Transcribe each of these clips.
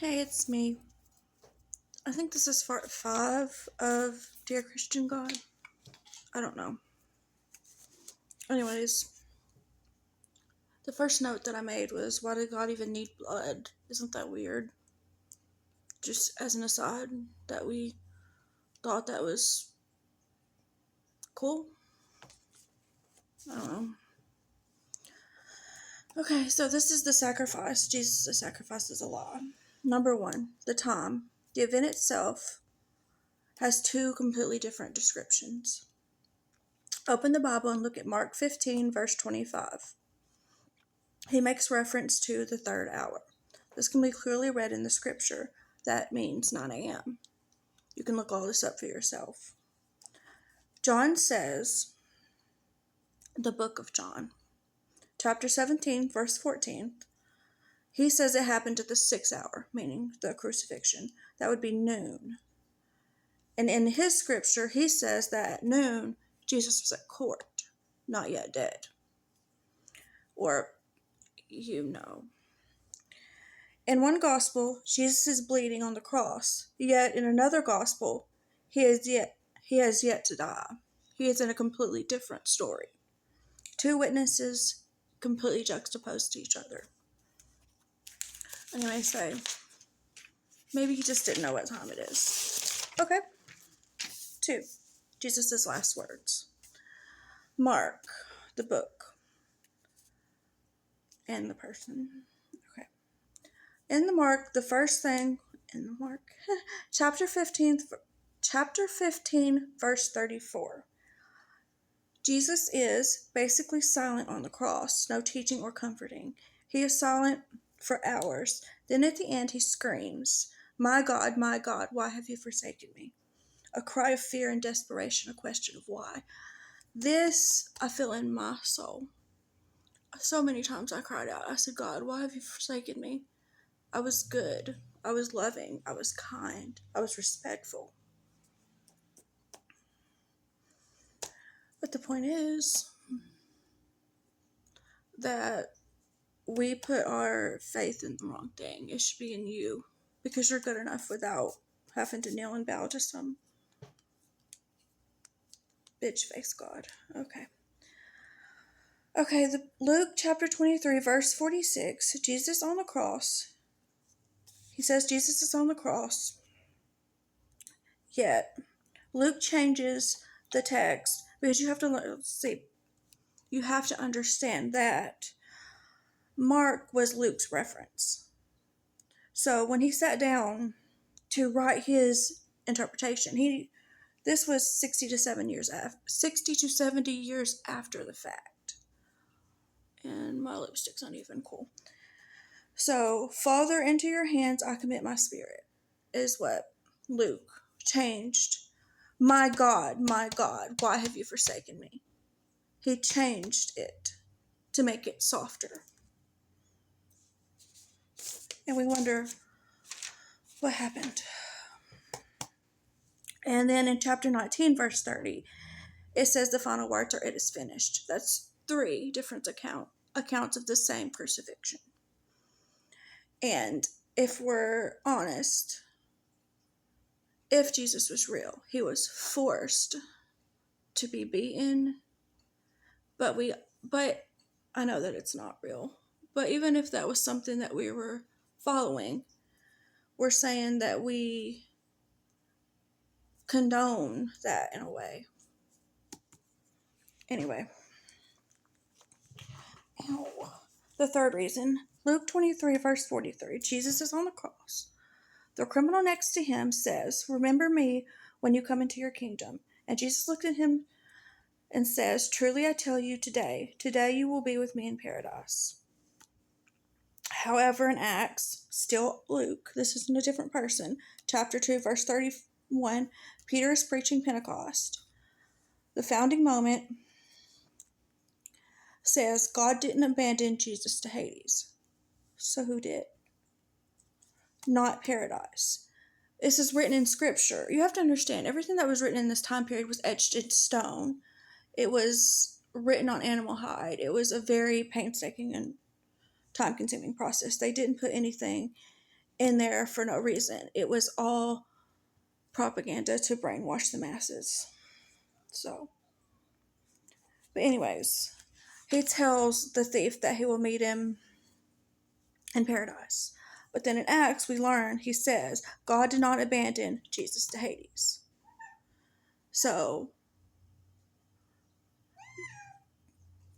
Hey, it's me. I think this is part 5 of Dear Christian God. I don't know. Anyways, the first note that I made was, why did God even need blood? Isn't that weird? Just as an aside, that we thought that was cool. I don't know. Okay, so this is the sacrifice. Jesus' sacrifice is a lie. Number 1, the time. The event itself has 2 completely different descriptions. Open the Bible and look at Mark 15, verse 25. He makes reference to the 3rd hour. This can be clearly read in the scripture. That means 9 a.m. You can look all this up for yourself. John says, the book of John, chapter 17, verse 14, he says it happened at the 6th hour, meaning the crucifixion. That would be noon. And in his scripture, he says that at noon, Jesus was at court, not yet dead. Or, you know. In one gospel, Jesus is bleeding on the cross, yet in another gospel, he has yet to die. He is in a completely different story. 2 witnesses completely juxtaposed to each other. Anyway, so maybe he just didn't know what time it is. Okay. 2. Jesus' last words. Mark, the book, and the person. Okay. In the Mark, the first thing in the Mark, chapter 15, verse 34. Jesus is basically silent on the cross, no teaching or comforting. He is silent for hours. Then at the end he screams, my God, why have you forsaken me?" A cry of fear and desperation, a question of why. This I feel in my soul. So many times I cried out. I said, God, why have you forsaken me? I was good. I was loving. I was kind. I was respectful. But the point is that we put our faith in the wrong thing. It should be in you, because you're good enough without having to kneel and bow to some bitch face God. Okay, Luke chapter 23, verse 46, Jesus on the cross. He says Jesus is on the cross. Yet, Luke changes the text because you have to understand that Mark was Luke's reference. So when he sat down to write his interpretation, this was 60 to 70 years after the fact. And my lipstick's not even cool. So, Father, into your hands I commit my spirit, is what Luke changed. My God, why have you forsaken me? He changed it to make it softer. And we wonder what happened. And then in chapter 19, verse 30, it says the final words are, it is finished. That's 3 different accounts of the same crucifixion. And if we're honest, if Jesus was real, he was forced to be beaten. But I know that it's not real. But even if that was something that we were following, we're saying that we condone that in a way. Anyway. Ow. The 3rd reason, Luke 23, verse 43. Jesus is on the cross. The criminal next to him says, remember me when you come into your kingdom. And Jesus looked at him and says, truly I tell you today you will be with me in paradise. However, in Acts, still Luke, this isn't a different person, chapter 2, verse 31, Peter is preaching Pentecost. The founding moment says God didn't abandon Jesus to Hades. So who did? Not paradise. This is written in scripture. You have to understand, everything that was written in this time period was etched in stone. It was written on animal hide. It was a very painstaking and time-consuming process. They didn't put anything in there for no reason. It was all propaganda to brainwash the masses. So, but anyways, he tells the thief that he will meet him in paradise. But then in Acts, we learn, he says, God did not abandon Jesus to Hades. So,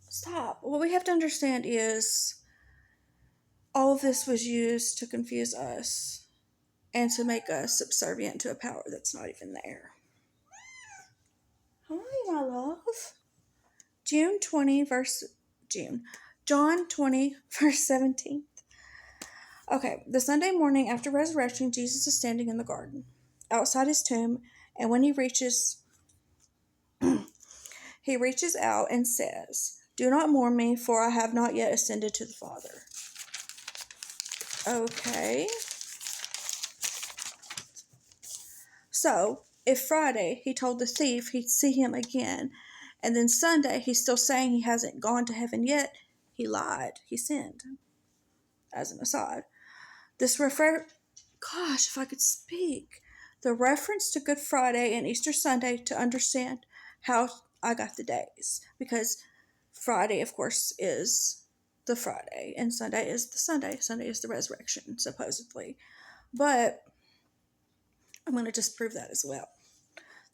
stop. What we have to understand is all of this was used to confuse us and to make us subservient to a power that's not even there. Hi, my love. John 20, verse 17. Okay, the Sunday morning after resurrection, Jesus is standing in the garden outside his tomb, and when he reaches out and says, "Do not mourn me, for I have not yet ascended to the Father." Okay. So, if Friday he told the thief he'd see him again, and then Sunday he's still saying he hasn't gone to heaven yet, he lied. He sinned. As an aside. Gosh, if I could speak. The reference to Good Friday and Easter Sunday to understand how I got the days. Because Friday, of course, is the Friday, and Sunday is the Sunday. Sunday is the resurrection, supposedly. But I'm going to disprove that as well.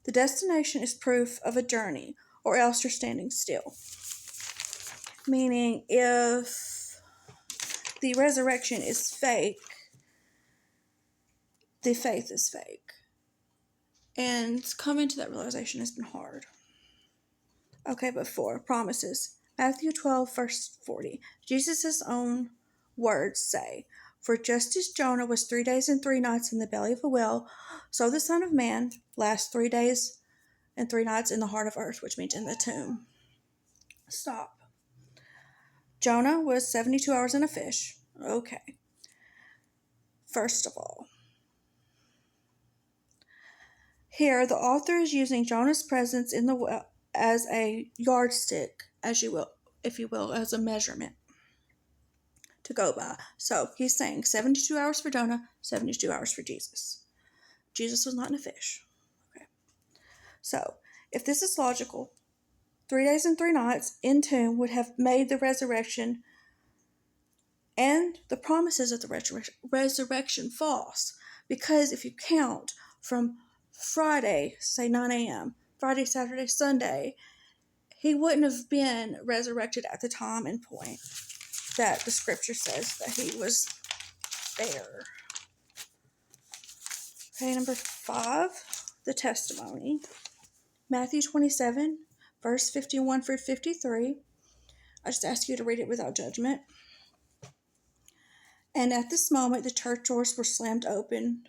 The destination is proof of a journey, or else you're standing still. Meaning, if the resurrection is fake, the faith is fake. And coming to that realization has been hard. Okay, but 4, promises. Matthew 12, verse 40. Jesus' own words say, "For just as Jonah was 3 days and 3 nights in the belly of a whale, so the Son of Man lasts 3 days and 3 nights in the heart of earth," which means in the tomb. Stop. Jonah was 72 hours in a fish. Okay. First of all, here, the author is using Jonah's presence in the well as a yardstick, as you will, if you will, as a measurement to go by. So he's saying 72 hours for Jonah, 72 hours for Jesus. Jesus was not in a fish. Okay. So if this is logical, 3 days and 3 nights in tomb would have made the resurrection and the promises of the resurrection false. Because if you count from Friday, say 9 a.m., Friday, Saturday, Sunday, he wouldn't have been resurrected at the time and point that the scripture says that he was there. Okay, number 5, the testimony. Matthew 27, verse 51 through 53. I just ask you to read it without judgment. And at this moment, the church doors were slammed open,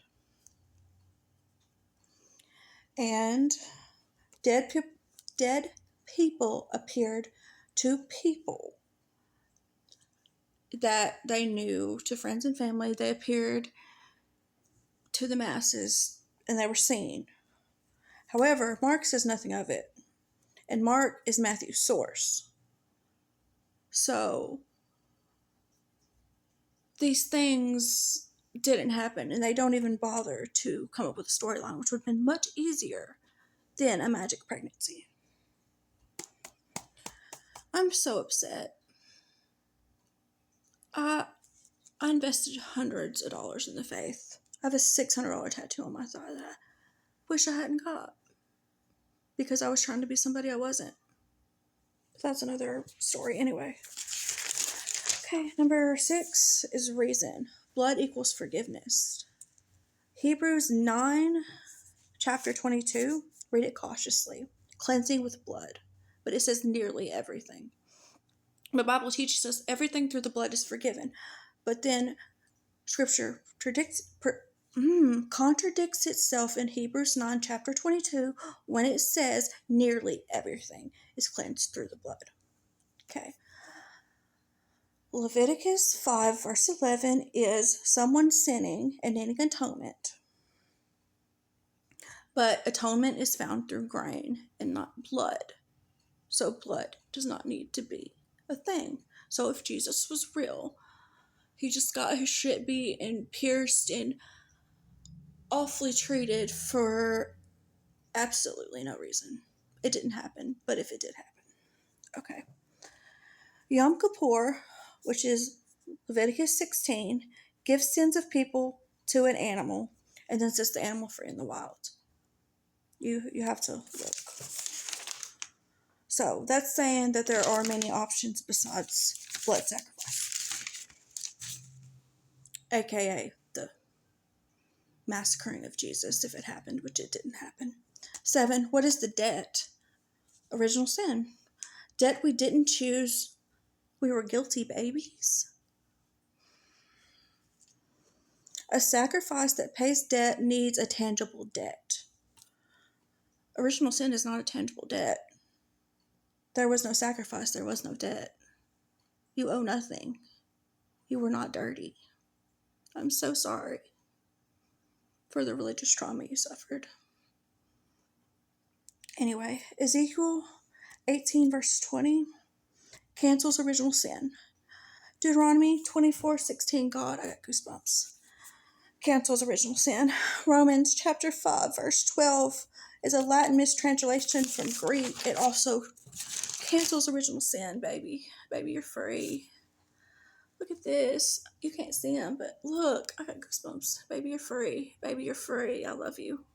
and dead people appeared to people that they knew, to friends and family. They appeared to the masses, and they were seen. However, Mark says nothing of it, and Mark is Matthew's source. So these things didn't happen, and they don't even bother to come up with a storyline, which would have been much easier than a magic pregnancy. I'm so upset. I invested hundreds of dollars in the faith. I have a $600 tattoo on my thigh that I wish I hadn't got because I was trying to be somebody I wasn't. But that's another story anyway. Okay, number 6 is reason. Blood equals forgiveness. Hebrews 9, chapter 22, read it cautiously. Cleansing with blood. But it says nearly everything. The Bible teaches us everything through the blood is forgiven. But then Scripture contradicts itself in Hebrews 9, chapter 22, when it says nearly everything is cleansed through the blood. Okay. Leviticus 5, verse 11 is someone sinning and needing atonement. But atonement is found through grain and not blood. So blood does not need to be a thing. So if Jesus was real, He just got his shit beat and pierced and awfully treated for absolutely no reason. It didn't happen, but if it did happen. Okay. Yom Kippur, which is Leviticus 16, gives sins of people to an animal and then sets the animal free in the wild. You have to look. So that's saying that there are many options besides blood sacrifice, aka the massacring of Jesus if it happened, which it didn't happen. 7. What is the debt? Original sin. Debt we didn't choose. We were guilty babies. A sacrifice that pays debt needs a tangible debt. Original sin is not a tangible debt. There was no sacrifice. There was no debt. You owe nothing. You were not dirty. I'm so sorry for the religious trauma you suffered. Anyway, Ezekiel 18 verse 20 cancels original sin. Deuteronomy 24:16, God, I got goosebumps, cancels original sin. Romans chapter 5 verse 12 is a Latin mistranslation from Greek. It also cancels original sin, baby. Baby, you're free. Look at this. You can't see them, but look, I got goosebumps. Baby, you're free. Baby, you're free. I love you.